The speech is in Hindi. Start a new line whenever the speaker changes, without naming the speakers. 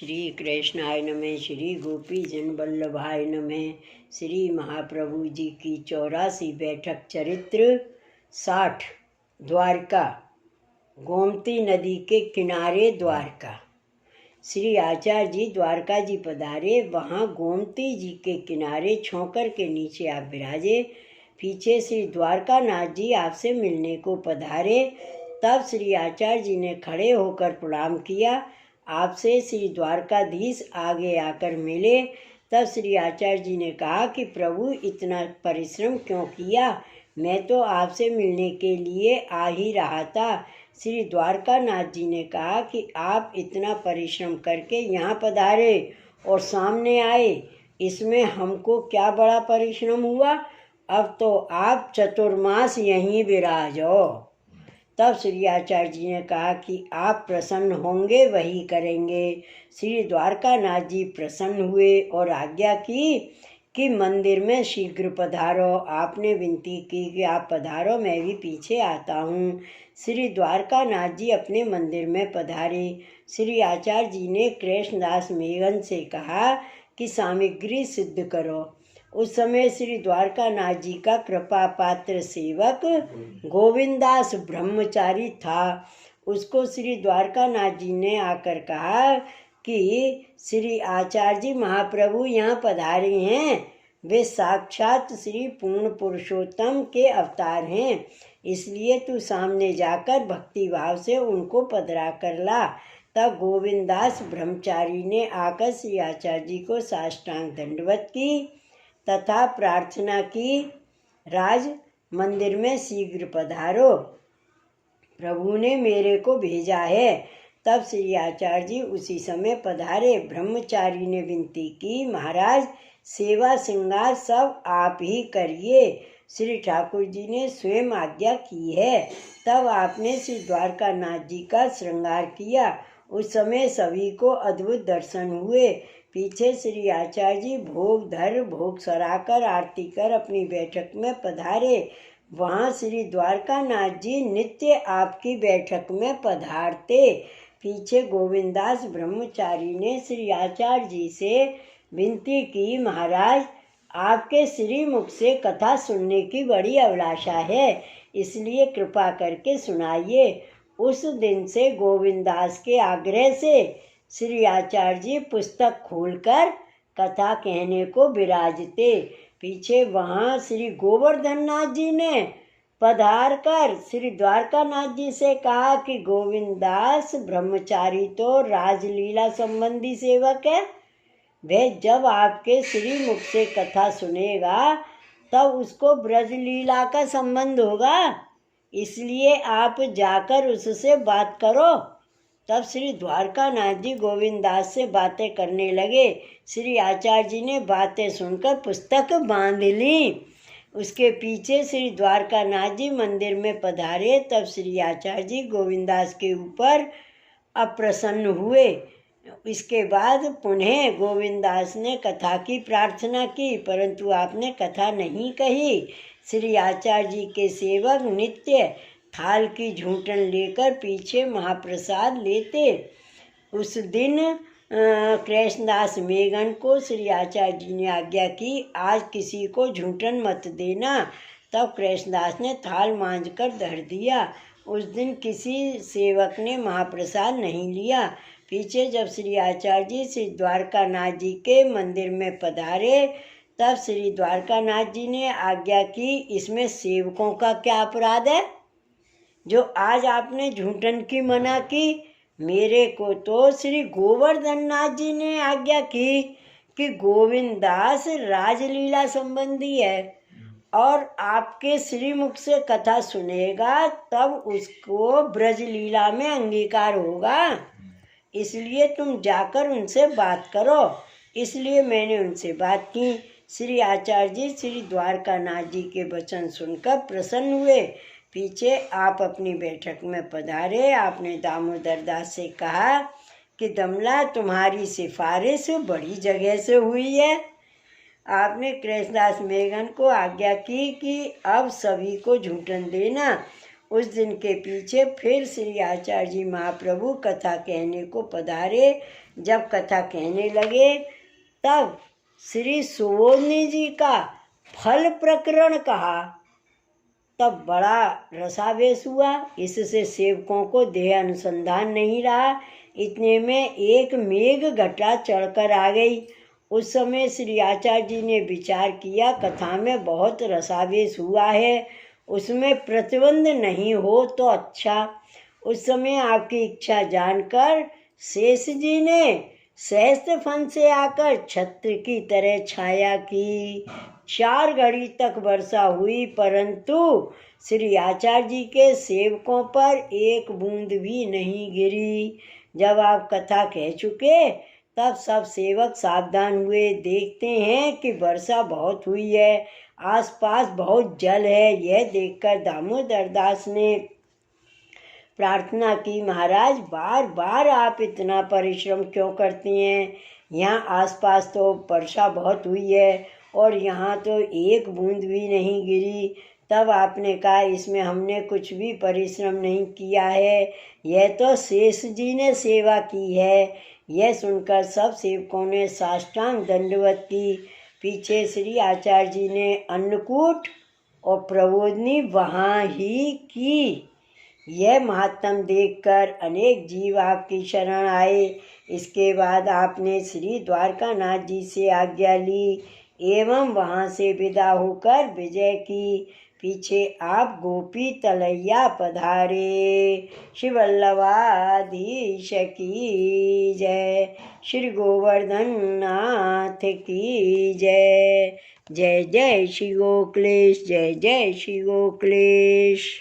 श्री कृष्णाय नमः। श्री गोपी जन वल्लभाय नमः। श्री महाप्रभु जी की 84 बैठक। चरित्र 60। द्वारका। गोमती नदी के किनारे द्वारका। श्री आचार्य जी द्वारका जी पधारे। वहाँ गोमती जी के किनारे छोकर के नीचे आप विराजे। पीछे श्री द्वारकानाथ जी आपसे मिलने को पधारे। तब श्री आचार्य जी ने खड़े होकर प्रणाम किया। आपसे श्री द्वारकाधीश आगे आकर मिले। तब श्री आचार्य जी ने कहा कि प्रभु इतना परिश्रम क्यों किया, मैं तो आपसे मिलने के लिए आ ही रहा था। श्री द्वारकानाथ जी ने कहा कि आप इतना परिश्रम करके यहाँ पधारे और सामने आए, इसमें हमको क्या बड़ा परिश्रम हुआ। अब तो आप चतुर्मास यहीं विराजो। तब श्री आचार्य जी ने कहा कि आप प्रसन्न होंगे वही करेंगे। श्री द्वारकानाथ जी प्रसन्न हुए और आज्ञा की कि मंदिर में शीघ्र पधारो। आपने विनती की कि आप पधारो, मैं भी पीछे आता हूँ। श्री द्वारकानाथ जी अपने मंदिर में पधारे। श्री आचार्य जी ने कृष्णदास मेघन से कहा कि सामग्री सिद्ध करो। उस समय श्री द्वारकानाथ जी का कृपा पात्र सेवक गोविंदास ब्रह्मचारी था। उसको श्री द्वारकानाथ जी ने आकर कहा कि श्री आचार्य जी महाप्रभु यहाँ पधारे हैं। वे साक्षात श्री पूर्ण पुरुषोत्तम के अवतार हैं, इसलिए तू सामने जाकर भक्ति भाव से उनको पधरा कर ला। तब गोविंदास ब्रह्मचारी ने आकर श्री आचार्य जी को साष्टांग दंडवत की तथा प्रार्थना की, राज मंदिर में शीघ्र पधारो, प्रभु ने मेरे को भेजा है। तब श्री आचार्य जी उसी समय पधारे। ब्रह्मचारी ने विनती की, महाराज सेवा श्रृंगार सब आप ही करिए। श्री ठाकुर जी ने स्वयं आज्ञा की है। तब आपने श्री द्वारकानाथ जी का श्रृंगार किया। उस समय सभी को अद्भुत दर्शन हुए। पीछे श्री आचार्य जी भोग धर भोग सराकर आरती कर अपनी बैठक में पधारे। वहाँ श्री द्वारकानाथ जी नित्य आपकी बैठक में पधारते। पीछे गोविंदास ब्रह्मचारी ने श्री आचार्य जी से विनती की, महाराज आपके श्री मुख से कथा सुनने की बड़ी अभिलाषा है, इसलिए कृपा करके सुनाइए। उस दिन से गोविंदास के आग्रह से श्री आचार्य जी पुस्तक खोलकर कथा कहने को विराजते। पीछे वहाँ श्री गोवर्धन नाथ जी ने पधार कर श्री द्वारकानाथ जी से कहा कि गोविंदास ब्रह्मचारी तो राजलीला संबंधी सेवक है, वह जब आपके श्री मुख से कथा सुनेगा तब उसको ब्रजलीला का संबंध होगा, इसलिए आप जाकर उससे बात करो। तब श्री द्वारकानाथ जी गोविंदास से बातें करने लगे। श्री आचार्य जी ने बातें सुनकर पुस्तक बांध ली। उसके पीछे श्री द्वारकानाथ जी मंदिर में पधारे। तब श्री आचार्य जी गोविंदास के ऊपर अप्रसन्न हुए। इसके बाद पुनः गोविंदास ने कथा की प्रार्थना की, परंतु आपने कथा नहीं कही। श्री आचार्य जी के सेवक नित्य थाल की झूठन लेकर पीछे महाप्रसाद लेते। उस दिन कृष्णदास मेघन को श्री आचार्य जी ने आज्ञा की, आज किसी को झूठन मत देना। तब कृष्णदास ने थाल मांझ कर धर दिया। उस दिन किसी सेवक ने महाप्रसाद नहीं लिया। पीछे जब श्री आचार्य जी श्री द्वारकानाथ जी के मंदिर में पधारे, तब श्री द्वारकानाथ जी ने आज्ञा की, इसमें सेवकों का क्या अपराध है जो आज आपने झूठन की मना की। मेरे को तो श्री गोवर्धन नाथ जी ने आज्ञा की कि गोविंदास राजलीला संबंधी है और आपके श्रीमुख से कथा सुनेगा तब उसको ब्रजलीला में अंगीकार होगा, इसलिए तुम जाकर उनसे बात करो। इसलिए मैंने उनसे बात की। श्री आचार्य जी श्री द्वारकानाथ जी के वचन सुनकर प्रसन्न हुए। पीछे आप अपनी बैठक में पधारे। आपने दामोदर दास से कहा कि दमला तुम्हारी सिफारिश बड़ी जगह से हुई है। आपने कृष्णदास मेघन को आज्ञा की कि अब सभी को झूठन देना। उस दिन के पीछे फिर श्री आचार्य जी महाप्रभु कथा कहने को पधारे। जब कथा कहने लगे तब श्री सुबोधनी जी का फल प्रकरण कहा, तब बड़ा रसावेश हुआ। इससे सेवकों को देह अनुसंधान नहीं रहा। इतने में एक मेघ घटा चढ़कर आ गई। उस समय श्री आचार्य जी ने विचार किया, कथा में बहुत रसावेश हुआ है, उसमें प्रतिबंध नहीं हो तो अच्छा। उस समय आपकी इच्छा जानकर शेष जी ने सहस्त्र फन से आकर छत्र की तरह छाया की। 4 घड़ी तक वर्षा हुई, परंतु श्री आचार्य जी के सेवकों पर एक बूंद भी नहीं गिरी। जब आप कथा कह चुके तब सब सेवक सावधान हुए। देखते हैं कि वर्षा बहुत हुई है, आसपास बहुत जल है। यह देखकर दामोदर दास ने प्रार्थना की, महाराज बार बार आप इतना परिश्रम क्यों करते हैं? यहाँ आसपास तो वर्षा बहुत हुई है और यहाँ तो एक बूंद भी नहीं गिरी। तब आपने कहा, इसमें हमने कुछ भी परिश्रम नहीं किया है, यह तो शेष जी ने सेवा की है। यह सुनकर सब सेवकों ने साष्टांग दंडवत की। पीछे श्री आचार्य जी ने अन्नकूट और प्रबोधनी वहाँ ही की। यह महात्म देखकर अनेक जीव आपकी शरण आए। इसके बाद आपने श्री द्वारकानाथ जी से आज्ञा ली एवं वहाँ से विदा होकर विजय की। पीछे आप गोपी तलैया पधारे। श्री वल्लभाधीश की जय। श्री गोवर्धन नाथ की जय। जय जय श्री गोकुलेश, जय जय श्री गोकुलेश।